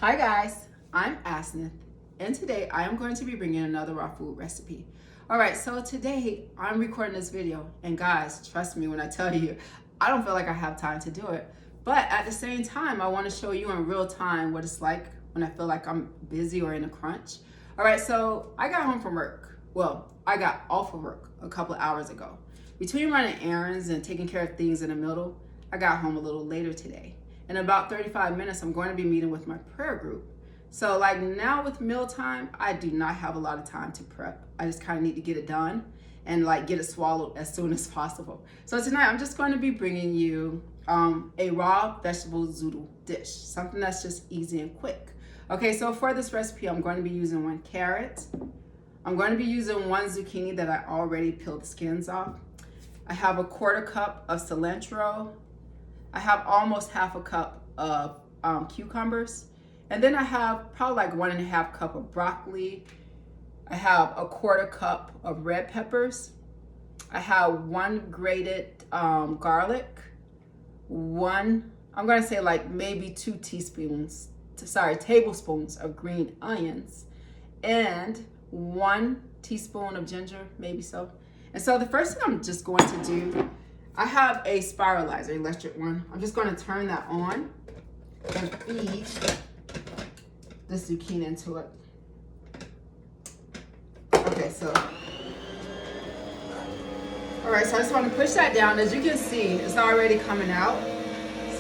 Hi guys, I'm Asnith, and today I am going to be bringing another raw food recipe. Alright, so today I'm recording this video, and guys, trust me when I tell you, I don't feel like I have time to do it. But at the same time, I want to show you in real time what it's like when I feel like I'm busy or in a crunch. Alright, so I got home from work. Well, I got off of work a couple of hours ago. Between running errands and taking care of things in the middle, I got home a little later today. In about 35 minutes, I'm going to be meeting with my prayer group. So like now with mealtime, I do not have a lot of time to prep. I just kind of need to get it done and like get it swallowed as soon as possible. So tonight I'm just going to be bringing you a raw vegetable zoodle dish, something that's just easy and quick. Okay, so for this recipe, I'm going to be using 1 carrot. I'm going to be using 1 zucchini that I already peeled the skins off. I have a 1/4 cup of cilantro. I have almost 1/2 cup of cucumbers. And then I have probably like 1.5 cup of broccoli. I have a 1/4 cup of red peppers. I have 1 grated garlic. I'm gonna say like maybe 2 tablespoons of green onions. And 1 teaspoon of ginger, maybe so. And so the first thing I'm just going to do, I have a spiralizer, electric one. I'm just going to turn that on and feed the zucchini into it. Okay, so, all right, so I just want to push that down. As you can see, it's already coming out,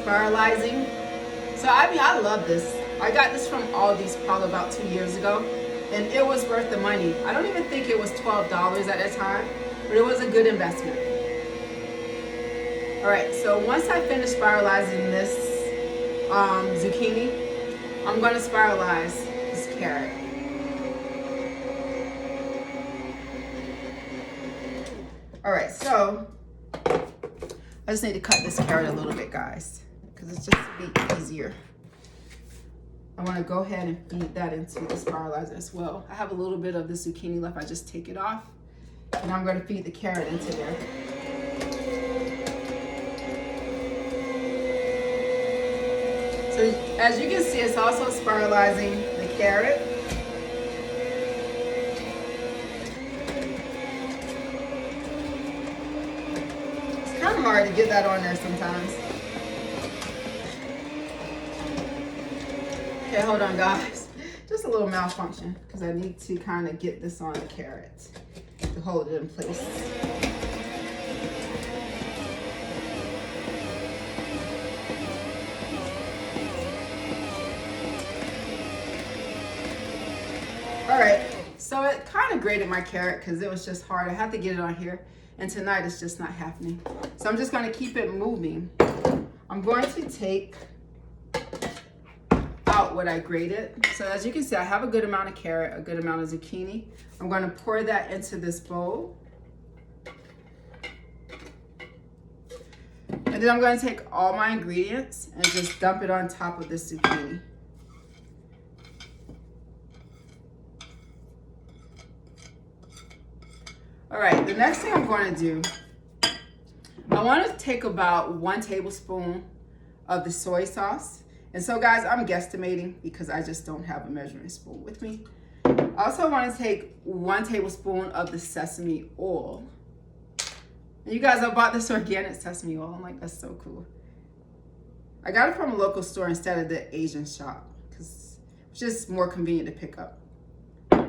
spiralizing. So I love this. I got this from Aldi's probably about 2 years ago, and it was worth the money. I don't even think it was $12 at that time, but it was a good investment. All right, so once I finish spiralizing this zucchini, I'm going to spiralize this carrot. All right, so I just need to cut this carrot a little bit, guys, because it's just a bit easier. I want to go ahead and feed that into the spiralizer as well. I have a little bit of the zucchini left. I just take it off, and I'm going to feed the carrot into there. So as you can see, it's also spiralizing the carrot. It's kind of hard to get that on there sometimes. Okay, hold on guys. Just a little malfunction because I need to kind of get this on the carrot to hold it in place. All right, so it kind of grated my carrot because it was just hard. I had to get it on here, and tonight it's just not happening. So I'm just going to keep it moving. I'm going to take out what I grated. So as you can see, I have a good amount of carrot, a good amount of zucchini. I'm going to pour that into this bowl. And then I'm going to take all my ingredients and just dump it on top of this zucchini. All right, the next thing I'm going to do, I want to take about 1 tablespoon of the soy sauce. And so guys, I'm guesstimating because I just don't have a measuring spoon with me. I also want to take 1 tablespoon of the sesame oil. And you guys, I bought this organic sesame oil. I'm like, that's so cool. I got it from a local store instead of the Asian shop because it's just more convenient to pick up.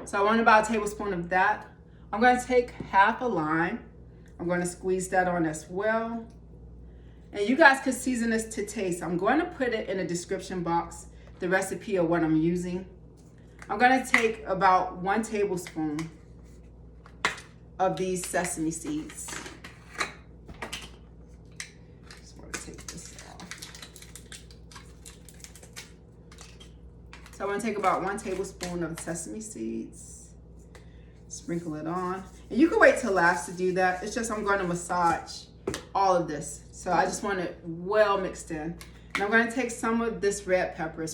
So I want about a tablespoon of that. I'm going to take 1/2 a lime. I'm going to squeeze that on as well. And you guys can season this to taste. I'm going to put it in the description box, the recipe of what I'm using. I'm going to take about 1 tablespoon of these sesame seeds. Just want to take this off. So I'm going to take about 1 tablespoon of sesame seeds. Sprinkle it on. And you can wait till last to do that. It's just I'm going to massage all of this. So I just want it well mixed in. And I'm going to take some of this red pepper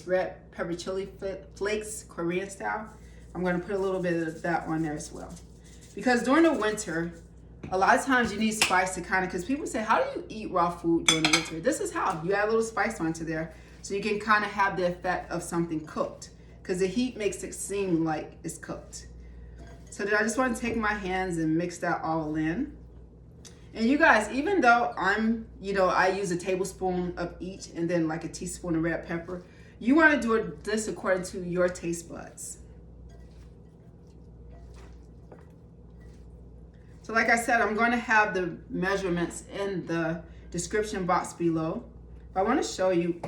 chili flakes, Korean style. I'm going to put a little bit of that on there as well. Because during the winter, a lot of times you need spice to kind of, because people say, how do you eat raw food during the winter? This is how. You add a little spice onto there. So you can kind of have the effect of something cooked, because the heat makes it seem like it's cooked. So then I just want to take my hands and mix that all in. And you guys, even though I use a tablespoon of each and then like a teaspoon of red pepper, you want to do this according to your taste buds. So like I said, I'm going to have the measurements in the description box below. But I want to show you,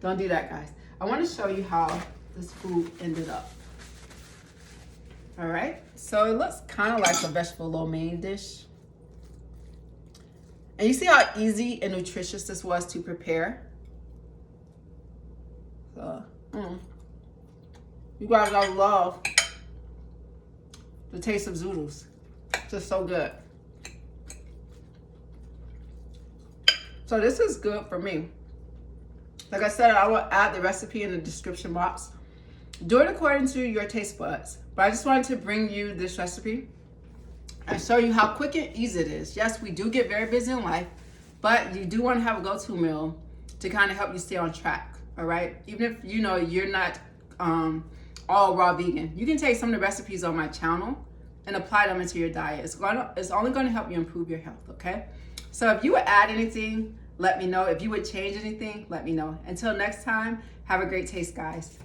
don't do that, guys. I want to show you how this food ended up. All right, so it looks kind of like a vegetable lo mein dish. And you see how easy and nutritious this was to prepare? So, you guys, I love the taste of Zoodles. It's just so good. So this is good for me. Like I said, I will add the recipe in the description box. Do it according to your taste buds. But I just wanted to bring you this recipe and show you how quick and easy it is. Yes, we do get very busy in life, but you do want to have a go-to meal to kind of help you stay on track, all right? Even if you're not all raw vegan, you can take some of the recipes on my channel and apply them into your diet. It's only going to help you improve your health, okay? So if you would add anything, let me know. If you would change anything, let me know. Until next time, have a great taste, guys.